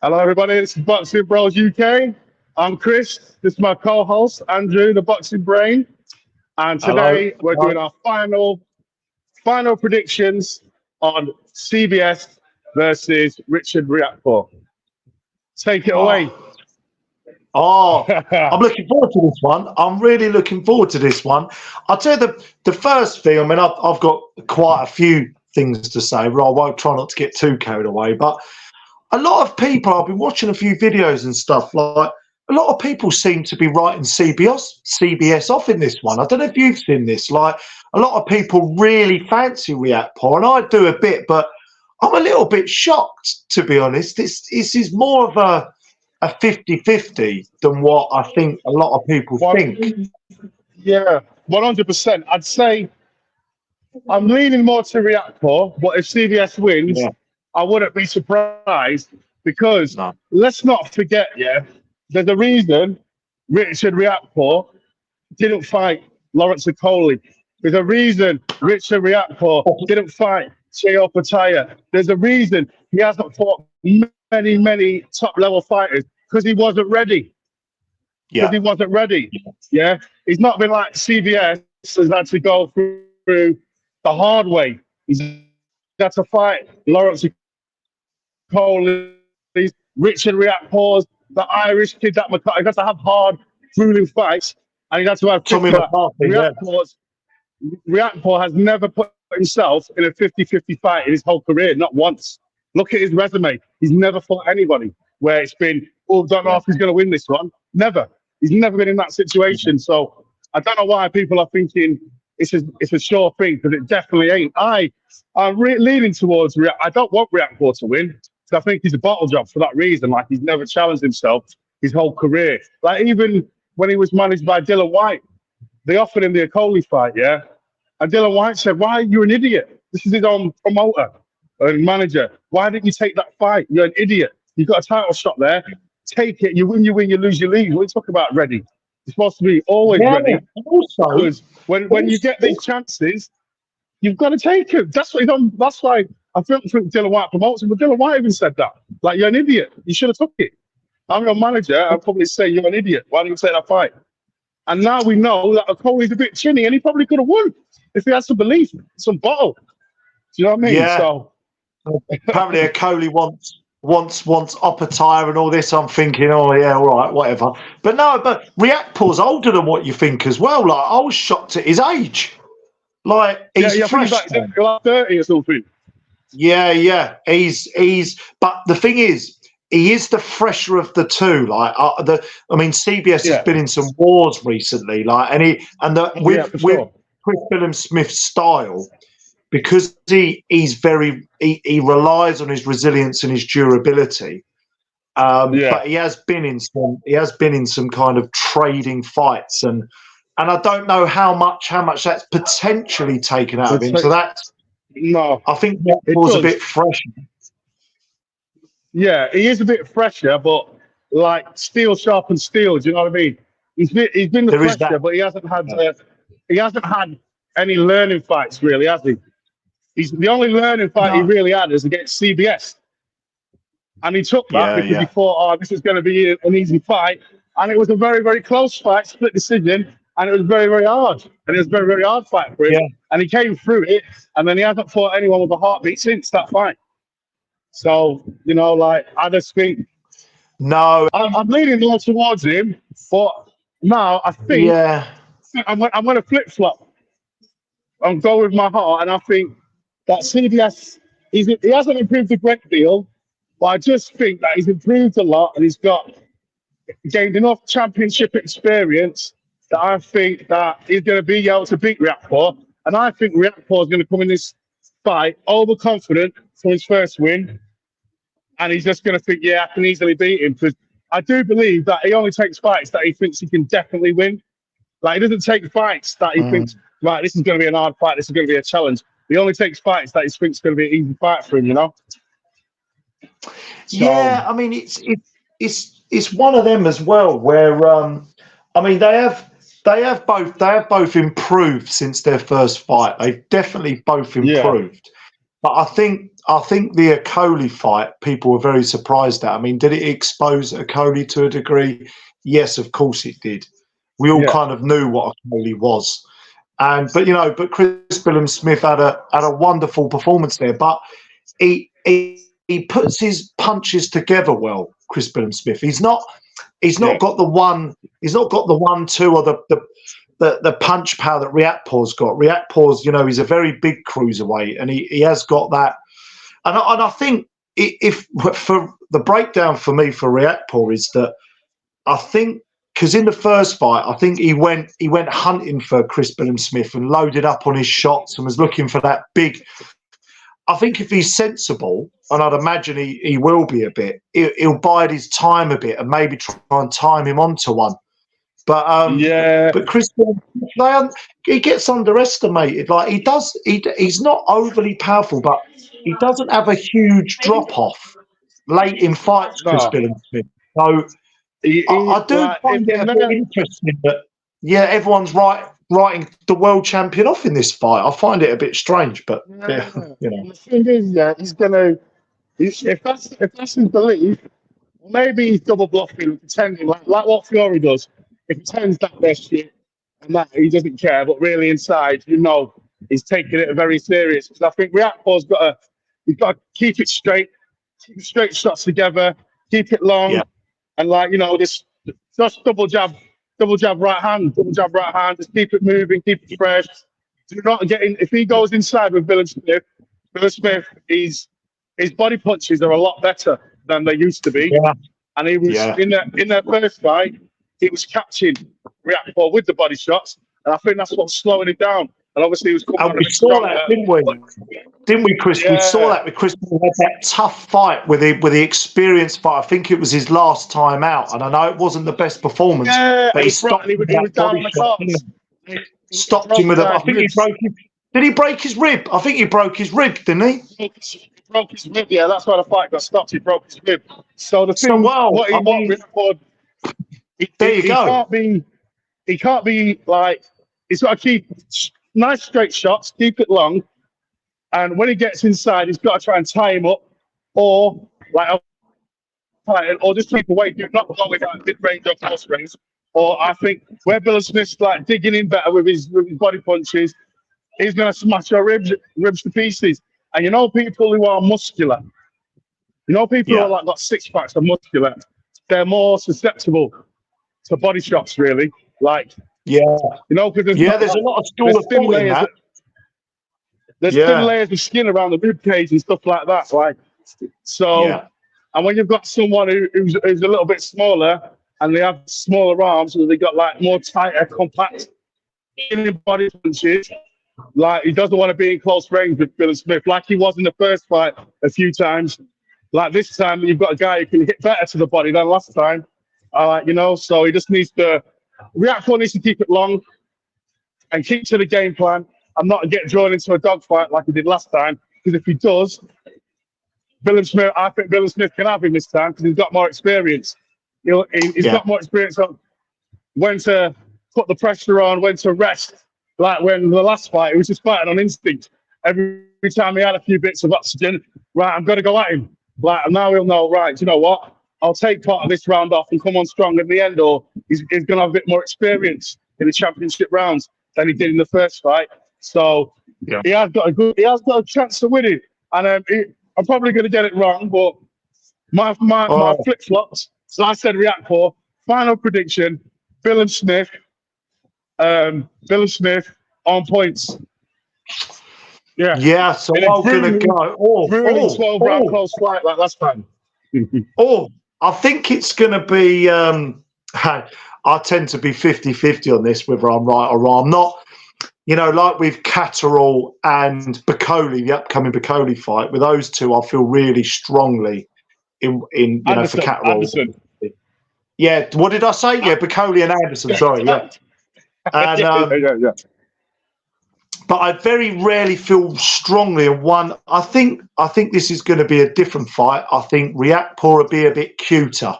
Hello, everybody. It's Boxing Bros UK. I'm Chris. This is my co-host, Andrew, the Boxing Brain. And Hello. today we're doing our final predictions on CBS versus Richard Riakporhe. Take it away. I'm looking forward to this one. I'm really looking forward to this one. I'll tell you the first thing. I mean, I've got quite a few things to say, but I won't try not to get too carried away. But a lot of people, I've been watching a few videos and stuff, like a lot of people seem to be writing CBS off in this one. I don't know if you've seen this. Like a lot of people really fancy Riakporhe, and I do a bit, but I'm a little bit shocked, to be honest. This is more of a 50-50 than what I think a lot of people think. Yeah, 100%. I'd say I'm leaning more to Riakporhe, but if CBS wins, I wouldn't be surprised because let's not forget, there's a reason Richard Riakporhe didn't fight Lawrence Okoli. There's a reason Richard Riakporhe didn't fight Cheo Pataya. There's a reason he hasn't fought many top-level fighters because he wasn't ready. Because he wasn't ready. Yeah, he's not been like CBS has had to go through the hard way. He's had to fight Lawrence Okoli, Richard Riakporhe, the Irish kid that McCarthy. He had to have hard, grueling fights, and he had to have Riakporhe has never put himself in a 50-50 fight in his whole career, not once. Look at his resume. He's never fought anybody where it's been, don't know if he's going to win this one. Never. He's never been in that situation. So I don't know why people are thinking it's a sure thing, because it definitely ain't. I'm leaning towards I don't want Riakporhe to win, because I think he's a bottle job for that reason. Like, he's never challenged himself his whole career. Like, even when he was managed by Dillian Whyte, they offered him the Okoli fight, and Dillian Whyte said, "Why? You're an idiot. This is his own promoter and manager. Why didn't you take that fight? You're an idiot. You've got a title shot there. Take it. You win, you lose, you lose. What are you talking about ready? You're supposed to be always ready. Also, because when you get these chances, you've got to take them. That's what he's on. That's why I think Dillian Whyte promotes him. But Dillian Whyte even said that. Like, you're an idiot. You should have took it. I'm your manager. I'll probably say you're an idiot. Why didn't you take that fight? And now we know that Okoli's a bit chinny, and he probably could have won if he had some belief, some bottle. Do you know what I mean? Yeah. So apparently Okoli wants Opatire and all this. I'm thinking, oh yeah, all right, whatever. But no, but Riakporhe's older than what you think as well. Like, I was shocked at his age. Like, he's fresh. He's like 30 or something. Yeah. He's. But the thing is, he is the fresher of the two. Like, CBS has been in some wars recently. Like, with Chris Billam-Smith's style, because he relies on his resilience and his durability. But he has been in some kind of trading fights, and I don't know how much that's potentially taken out of him. So that's I think Riakporhe's a bit fresher. Yeah, he is a bit fresher, but like steel sharpens steel. Do you know what I mean? He's been the fresher, but he hasn't had any learning fights really, has he? He's the only learning fight he really had is against CBS, and he took that because he thought, "Oh, this is going to be an easy fight," and it was a very, very close fight, split decision, and it was very, very hard, and it was a very, very hard fight for him, and he came through it, and then he hasn't fought anyone with a heartbeat since that fight. So, you know, like, I just think I'm leaning more towards him, but now I think I'm going to flip flop and go with my heart, and I think that CBS, he hasn't improved a great deal, but I just think that he's improved a lot, and he's gained enough championship experience that I think that he's going to be able to beat Riakporhe. And I think Riakporhe is going to come in this fight overconfident for his first win, and he's just going to think, I can easily beat him, because I do believe that he only takes fights that he thinks he can definitely win. Like, he doesn't take fights that he thinks, right, this is going to be an hard fight, this is going to be a challenge. He only takes fights that he thinks is going to be an easy fight for him, you know? Yeah, I mean, it's one of them as well where they have both improved since their first fight. They've definitely both improved. But I think the Okoli fight, people were very surprised at. I mean, did it expose Okoli to a degree? Yes, of course it did. We all kind of knew what Okoli was, but Chris Billam-Smith had a wonderful performance there. But he puts his punches together well. Chris Billam-Smith. He's not got the 1-2 or the punch power that Riakporhe's got. Riakporhe's, he's a very big cruiserweight, and he has got that. And I think if for the breakdown for me for Riakporhe is that I think because in the first fight I think he went hunting for Chris Billam-Smith and loaded up on his shots and was looking for that big. I think if he's sensible, and I'd imagine he will be a bit, he'll bide his time a bit and maybe try and time him onto one. But but Chris, he gets underestimated. Like he's not overly powerful, but he doesn't have a huge drop off late in fights. Chris Billam-Smith. So I do find it a bit interesting that everyone's writing the world champion off in this fight. I find it a bit strange, but The thing is, he's gonna. If that's his belief, maybe he's double bluffing, pretending like what Fury does. He pretends that they're shit and that he doesn't care, but really inside, he's taking it very serious. Because I think Riakporhe's got to keep it straight, keep straight shots together, keep it long, and just double jab right hand, just keep it moving, keep it fresh. Do not get in. If he goes inside with Billam-Smith, his body punches are a lot better than they used to be. Yeah. And he was in that first fight, he was catching Riakporhe with the body shots, and I think that's what's slowing it down. And obviously, he was coming. And we saw that, didn't we? Didn't we, Chris? Yeah. We saw that with Chris. He had that tough fight with the experienced fight. I think it was his last time out, and I know it wasn't the best performance, but he stopped him with that body shot. Stopped him with a. I think he broke his. Did he break his rib? I think he broke his rib, didn't he? He broke his rib. Yeah, that's why the fight got stopped. He broke his rib. So the thing, there you go. He can't be like. He's got to keep nice straight shots, keep it long, and when he gets inside, he's got to try and tie him up, or just keep away. Do not go with that mid range or close range. Or I think where Billam-Smith's digging in better with his body punches, he's going to smash your ribs to pieces. And people who are muscular, people who are got six packs are muscular, they're more susceptible to body shots, really. Because there's a lot of school of thought in that. There's thin layers of skin around the rib cage and stuff like that. And when you've got someone who's a little bit smaller and they have smaller arms, and they got more tighter, compact body punches, he doesn't want to be in close range with Billam-Smith, like he was in the first fight a few times. Like this time, you've got a guy who can hit better to the body than last time. So he just needs to. Riakporhe needs to keep it long and keep to the game plan and not get drawn into a dogfight like he did last time. Because if he does, I think Billam-Smith can have him this time because he's got more experience. He's got more experience on when to put the pressure on, when to rest. Like when the last fight, he was just fighting on instinct. Every time he had a few bits of oxygen, right, I'm going to go at him. And now he'll know, right, you know what? I'll take part of this round off and come on strong in the end, or he's going to have a bit more experience in the championship rounds than he did in the first fight. So he has got a chance to win it. And I'm probably going to get it wrong, but my flip flops. So I said Riakporhe. Final prediction: Billam-Smith on points. Yeah. So I'm going to go. 12-round close fight like last time. I think it's going to be. I tend to be 50-50 on this, whether I'm right or wrong. I'm not. Like with Catterall and Bakoli, the upcoming Bakoli fight, with those two, I feel really strongly in for Catterall. Anderson. Yeah, what did I say? Yeah, Bakoli and Anderson. Sorry, yeah. And but I very rarely feel strongly in one. I think this is going to be a different fight. I think Riakporhe will be a bit cuter,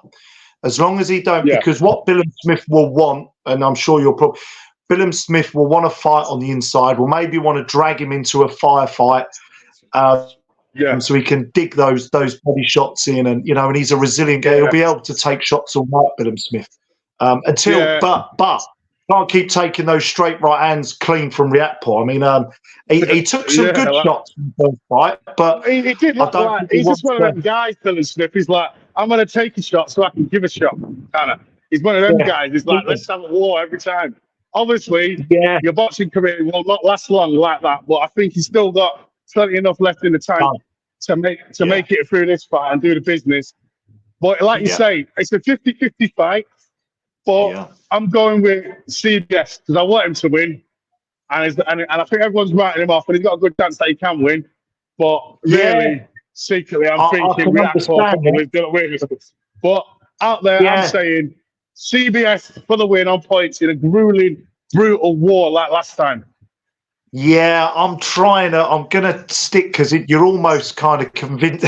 as long as he don't. Because what Billam-Smith will want, and I'm sure you'll probably. Billam-Smith will want to fight on the inside, will maybe want to drag him into a firefight, So he can dig those body shots in, and and he's a resilient guy. He'll be able to take shots all night, Billam-Smith. But can't keep taking those straight right hands clean from Riakporhe. I mean, he took some good shots in the first fight, but he did look like he's just one of them guys, Billam-Smith. He's like, I'm going to take a shot so I can give a shot. Kind of. He's one of them guys. He's like, let's have a war every time. Obviously, your boxing career will not last long like that, but I think he's still got plenty enough left in the tank to make it through this fight and do the business. But like you say, it's a 50-50 fight. But I'm going with CBS because I want him to win, and I think everyone's writing him off, and he's got a good chance that he can win. But really, secretly, I'm thinking Riakporhe is going to win. But out there, I'm saying CBS for the win on points in a grueling, brutal war like last time. Yeah, I'm going to stick because you're almost kind of convinced,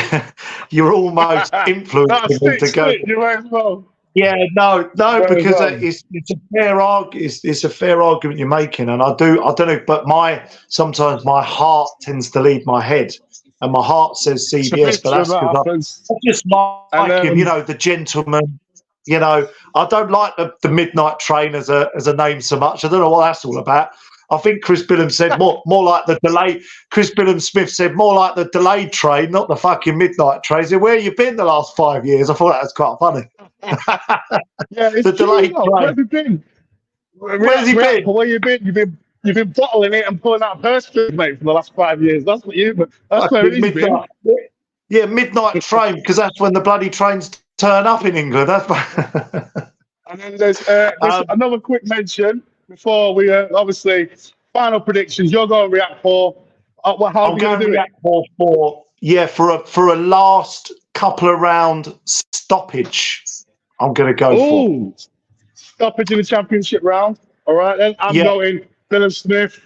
you're almost influencing me to go. You might as well. Yeah, no, because it's a fair argument you're making, and I don't know, but sometimes my heart tends to lead my head, and my heart says CBS, but that's because I just like him, the gentleman. I don't like the Midnight Train as a name so much. I don't know what that's all about. I think Chris Billam said more like the delay. Chris Billam-Smith said more like the delayed train, not the fucking midnight train. He said, where you been the last 5 years? I thought that was quite funny. The delayed train. Where have you been? Where's he been? Where you been? You've been bottling it and pulling out purse strings, mate, for the last 5 years. That's what that's where he's been. Yeah, midnight train, because that's when the bloody trains turn up in England. And then there's another quick mention. Before we obviously final predictions, you're going Riakporhe. How are you going to do it? For a last couple of round stoppage. I'm going to go for stoppage in the championship round. All right, then I'm going Billam-Smith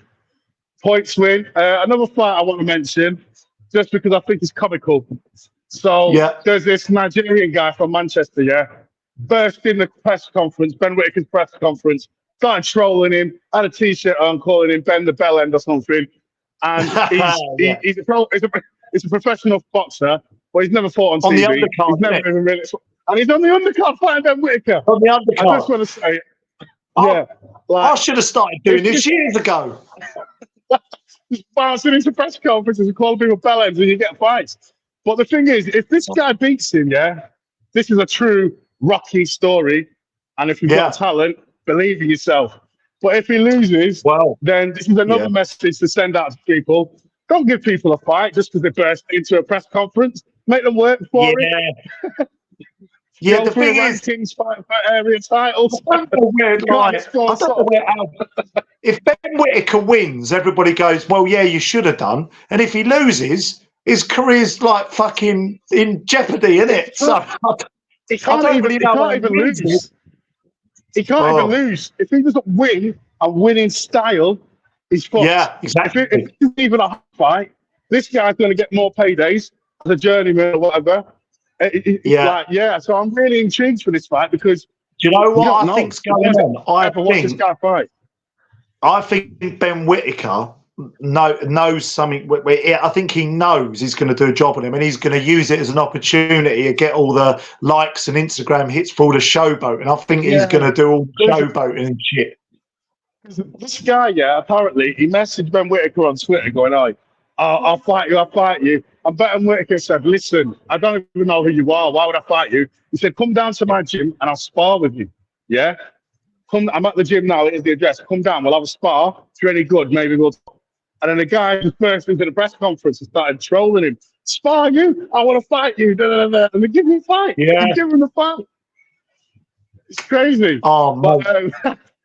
points win. Another fight I want to mention, just because I think it's comical. So there's this Nigerian guy from Manchester, burst in the press conference, Ben Whittaker's press conference. Started trolling him, had a T-shirt on calling him Ben the Bell End or something. And he's a professional boxer, but he's never fought on TV. The undercard, he's never even really, and he's on the undercard fighting Ben Whittaker. On the undercard. I just want to say, I should have started doing this years ago. Just bouncing into press conferences and calling people bell ends and you get fights. But the thing is, if this guy beats him, this is a true Rocky story. And if you've got talent, believe in yourself. But if he loses, then this is another message to send out to people. Don't give people a fight just because they burst into a press conference. Make them work for it. The thing is, rankings, fight for area titles. If Ben Whittaker wins, everybody goes, well, you should have done. And if he loses, his career's like fucking in jeopardy, isn't it? So he can't even lose. He can't even lose. If he doesn't win a winning style, he's fucked. Yeah, exactly. If it's even a fight, this guy's going to get more paydays as a journeyman or whatever. So I'm really intrigued for this fight because do you know what I think's going on? I think Ben Whittaker knows something. I think he knows he's going to do a job on him, and he's going to use it as an opportunity to get all the likes and Instagram hits for all the showboating. I think he's going to do all the showboating and shit. This guy, apparently he messaged Ben Whittaker on Twitter going, I'll fight you. And Ben Whittaker said, listen, I don't even know who you are. Why would I fight you? He said, come down to my gym and I'll spar with you. Yeah? I'm at the gym now. Here's the address. Come down. We'll have a spar. If you're any good, maybe we'll talk. And then the guy just burst into the press conference and started trolling him. Spar you? I want to fight you. And they give him a fight. Yeah. They give him the fight. It's crazy. Oh, man.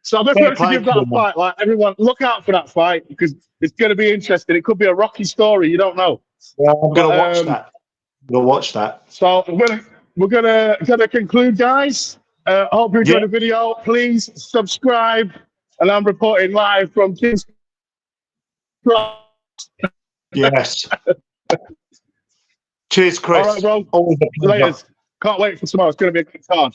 So I just wanted to give that a fight. Like, everyone, look out for that fight because it's going to be interesting. It could be a Rocky story. You don't know. Yeah, I'm going to watch that. I'm going to watch that. So we're gonna conclude, guys. I hope you enjoyed the video. Please subscribe. And I'm reporting live from King's Cross. Yes. Cheers, Chris. All right, bro. Later. Can't wait for tomorrow. It's going to be a good card.